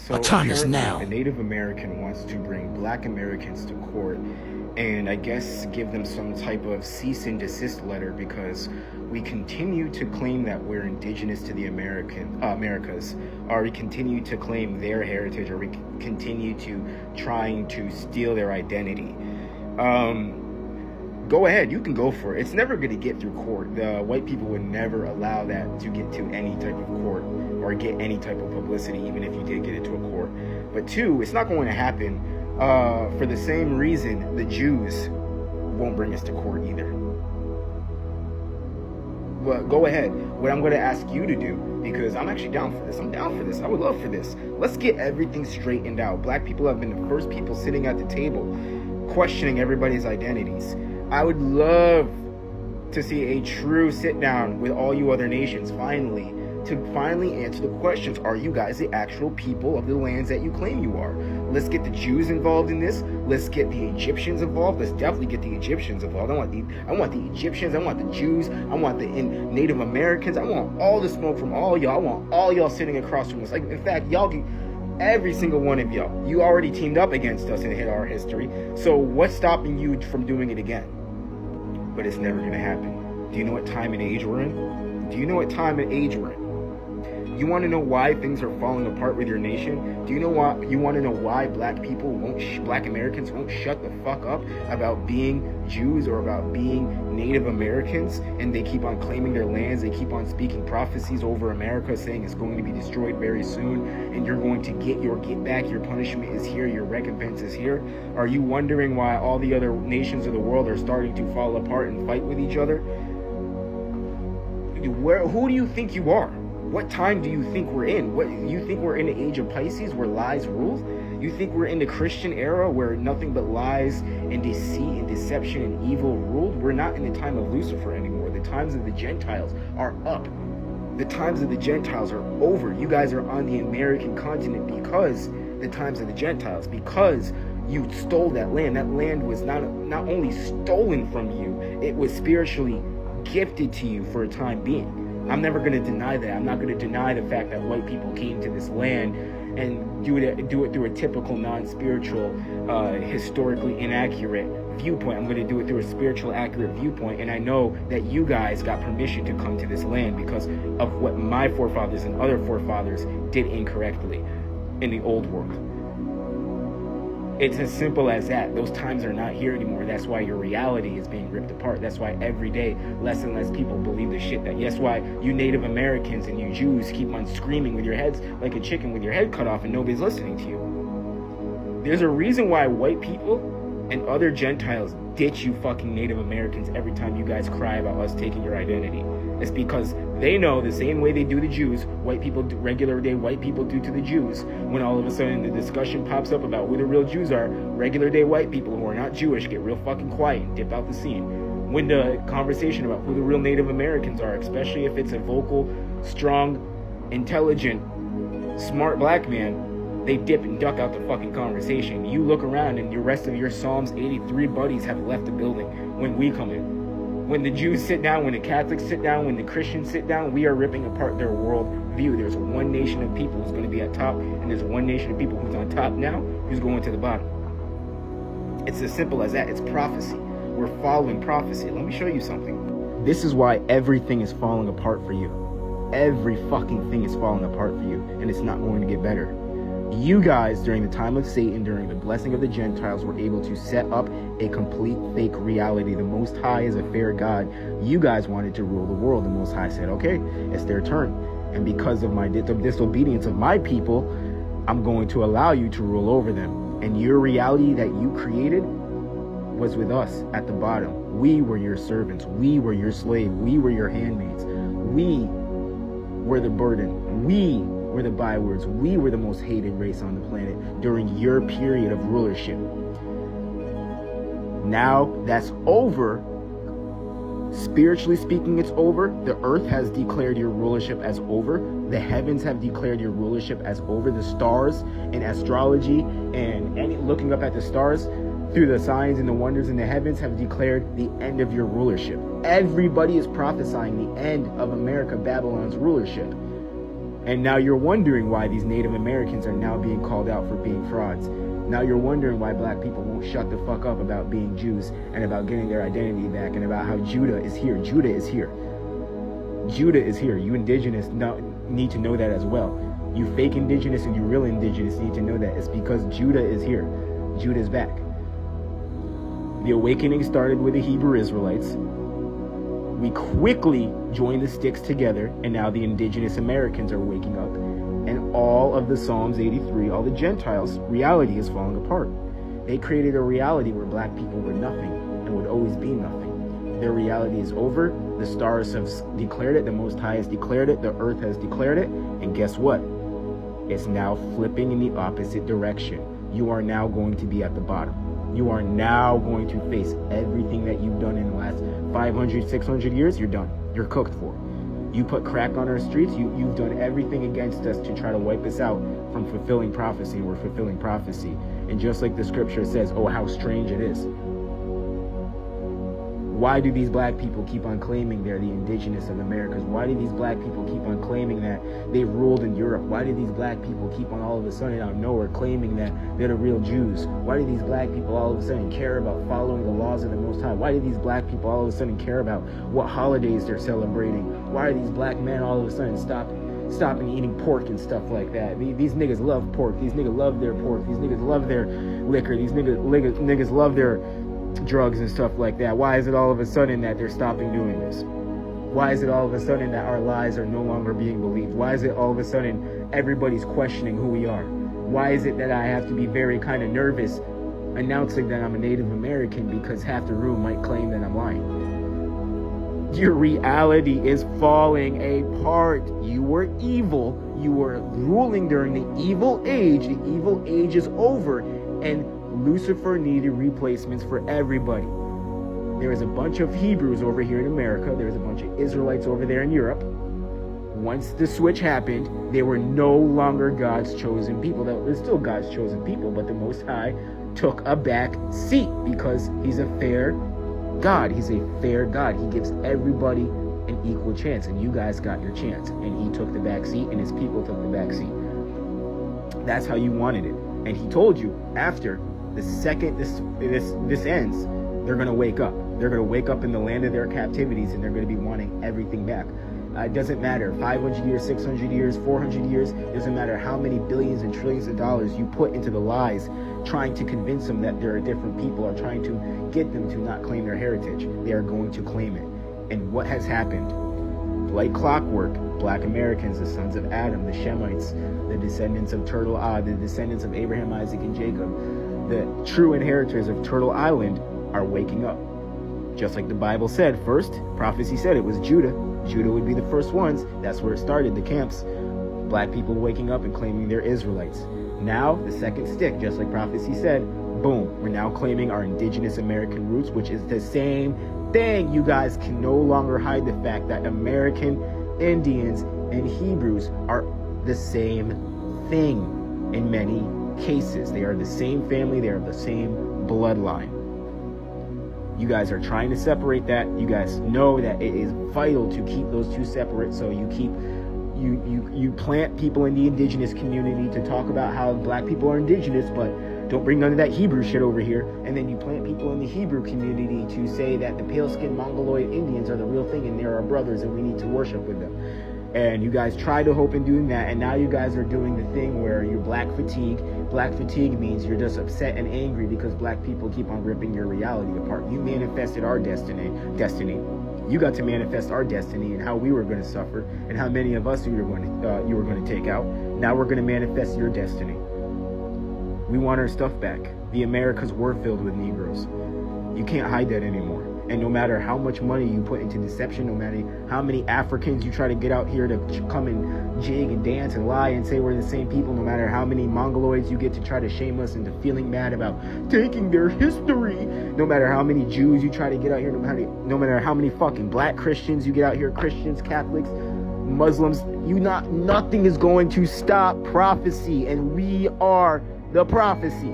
So Our time is apparently, now. a Native American wants to bring Black Americans to court and I guess give them some type of cease and desist letter because we continue to claim that we're indigenous to the Americas, or we continue to claim their heritage, or we continue to trying to steal their identity. Go ahead, you can go for it. It's never going to get through court. The white people would never allow that to get to any type of court or get any type of publicity, even if you did get it to a court. But two, it's not going to happen for the same reason the Jews won't bring us to court either. But go ahead. What I'm going to ask you to do, because I'm actually down for this. I'm down for this. I would love for this. Let's get everything straightened out. Black people have been the first people sitting at the table questioning everybody's identities. I would love to see a true sit down with all you other nations finally answer the questions. Are you guys the actual people of the lands that you claim you are? Let's get the Jews involved in this. Let's get the Egyptians involved. Let's definitely get the Egyptians involved. I want the Egyptians. I want the Jews. I want the Native Americans. I want all the smoke from all y'all. I want all y'all sitting across from us. Like, in fact, y'all can, every single one of y'all. You already teamed up against us and hit our history. So what's stopping you from doing it again? But it's never going to happen. Do you know what time and age we're in? Do you know what time and age we're in? You want to know why things are falling apart with your nation? Do you know why? You want to know why Black Americans won't shut the fuck up about being Jews or about being Native Americans, and they keep on claiming their lands? They keep on speaking prophecies over America, saying it's going to be destroyed very soon, and you're going to get back. Your punishment is here. Your recompense is here. Are you wondering why all the other nations of the world are starting to fall apart and fight with each other? Who do you think you are? What time do you think we're in? What you think we're in the age of Pisces where lies rule? You think we're in the Christian era where nothing but lies and deceit and deception and evil ruled? We're not in the time of Lucifer anymore. The times of the Gentiles are up. The times of the Gentiles are over. You guys are on the American continent because the times of the Gentiles, because you stole that land. That land was not only stolen from you, it was spiritually gifted to you for a time being. I'm never going to deny that. I'm not going to deny the fact that white people came to this land and do it through a typical non-spiritual, historically inaccurate viewpoint. I'm going to do it through a spiritual accurate viewpoint, and I know that you guys got permission to come to this land because of what my forefathers and other forefathers did incorrectly in the old world. It's as simple as that. Those times are not here anymore. That's why your reality is being ripped apart. That's why every day less and less people believe the shit that, yes, why you Native Americans and you Jews keep on screaming with your heads like a chicken with your head cut off and nobody's listening to you. There's a reason why white people and other Gentiles ditch you fucking Native Americans every time you guys cry about us taking your identity. It's because they know the same way they do the Jews, regular day white people do to the Jews. When all of a sudden the discussion pops up about who the real Jews are, regular day white people who are not Jewish get real fucking quiet and dip out the scene. When the conversation about who the real Native Americans are, especially if it's a vocal, strong, intelligent, smart Black man, they dip and duck out the fucking conversation. You look around and the rest of your Psalms 83 buddies have left the building when we come in. When the Jews sit down, when the Catholics sit down, when the Christians sit down, we are ripping apart their world view. There's one nation of people who's going to be at top, and there's one nation of people who's on top now who's going to the bottom. It's as simple as that. It's prophecy. We're following prophecy. Let me show you something. This is why everything is falling apart for you. Every fucking thing is falling apart for you, and it's not going to get better. You guys, during the time of Satan, during the blessing of the Gentiles, were able to set up a complete fake reality. The Most High is a fair God. You guys wanted to rule the world. The Most High said, okay, it's their turn. And because of my disobedience of my people, I'm going to allow you to rule over them. And your reality that you created was with us at the bottom. We were your servants. We were your slave. We were your handmaids. We were the burden. We were the bywords. We were the most hated race on the planet during your period of rulership. Now that's over. Spiritually speaking, it's over. The earth has declared your rulership as over. The heavens have declared your rulership as over. The stars and astrology and looking up at the stars through the signs and the wonders in the heavens have declared the end of your rulership. Everybody is prophesying the end of America, Babylon's rulership. And now you're wondering why these Native Americans are now being called out for being frauds. Now you're wondering why black people won't shut the fuck up about being Jews and about getting their identity back and about how Judah is here. Judah is here. Judah is here. You indigenous need to know that as well. You fake indigenous and you real indigenous need to know that. It's because Judah is here. Judah is back. The awakening started with the Hebrew Israelites. We quickly joined the sticks together, and now the indigenous Americans are waking up. And all of the Psalms 83, all the Gentiles, reality is falling apart. They created a reality where black people were nothing and would always be nothing. Their reality is over. The stars have declared it. The Most High has declared it. The earth has declared it. And guess what? It's now flipping in the opposite direction. You are now going to be at the bottom. You are now going to face everything that you've done in the last 500, 600 years. You're done. You're cooked for. You put crack on our streets. You've done everything against us to try to wipe us out from fulfilling prophecy. We're fulfilling prophecy. And just like the scripture says, oh, how strange it is. Why do these black people keep on claiming they're the indigenous of Americas? Why do these black people keep on claiming that they ruled in Europe? Why do these black people keep on all of a sudden out of nowhere claiming that they're the real Jews? Why do these black people all of a sudden care about following the laws of the Most High? Why do these black people all of a sudden care about what holidays they're celebrating? Why are these black men all of a sudden stopping eating pork and stuff like that? These niggas love pork. These niggas love their pork. These niggas love their liquor. These niggas love their drugs and stuff like that. Why is it all of a sudden that they're stopping doing this? Why is it all of a sudden that our lies are no longer being believed? Why is it all of a sudden everybody's questioning who we are? Why is it that I have to be very kind of nervous announcing that I'm a Native American because half the room might claim that I'm lying? Your reality is falling apart. You were evil. You were ruling during the evil age. The evil age is over, and Lucifer needed replacements for everybody. There is a bunch of Hebrews over here in America. There's a bunch of Israelites over there in Europe. Once the switch happened, they were no longer God's chosen people. They're still God's chosen people, but the Most High took a back seat because he's a fair God. He's a fair God. He gives everybody an equal chance, and you guys got your chance. And he took the back seat, and his people took the back seat. That's how you wanted it. And he told you after the second this ends, they're going to wake up. They're going to wake up in the land of their captivities, and they're going to be wanting everything back. It doesn't matter 500 years, 600 years, 400 years. It doesn't matter how many billions and trillions of dollars you put into the lies, trying to convince them that there are different people, or trying to get them to not claim their heritage. They are going to claim it. And what has happened? Like clockwork, black Americans, the sons of Adam, the Shemites, the descendants of Turtle Island, the descendants of Abraham, Isaac, and Jacob, the true inheritors of Turtle Island are waking up. Just like the Bible said, first, prophecy said it was Judah. Judah would be the first ones. That's where it started, the camps. Black people waking up and claiming they're Israelites. Now, the second stick, just like prophecy said, boom, we're now claiming our indigenous American roots, which is the same thing. You guys can no longer hide the fact that American Indians and Hebrews are the same thing in many cases. They are the same family. They are the same bloodline. You guys are trying to separate that. You guys know that it is vital to keep those two separate. So you plant people in the indigenous community to talk about how black people are indigenous, but don't bring none of that Hebrew shit over here. And then you plant people in the Hebrew community to say that the pale-skinned Mongoloid Indians are the real thing and they're our brothers and we need to worship with them. And you guys try to hope in doing that, and now you guys are doing the thing where you're black fatigue. Black fatigue means you're just upset and angry because black people keep on ripping your reality apart. You manifested our destiny. You got to manifest our destiny and how we were going to suffer and how many of us you were going to take out. Now we're going to manifest your destiny. We want our stuff back. The Americas were filled with Negroes. You can't hide that anymore. And no matter how much money you put into deception, no matter how many Africans you try to get out here to come and jig and dance and lie and say we're the same people, no matter how many Mongoloids you get to try to shame us into feeling mad about taking their history, no matter how many Jews you try to get out here, no matter how many fucking black Christians you get out here, Christians, Catholics, Muslims, nothing is going to stop prophecy, and we are the prophecy.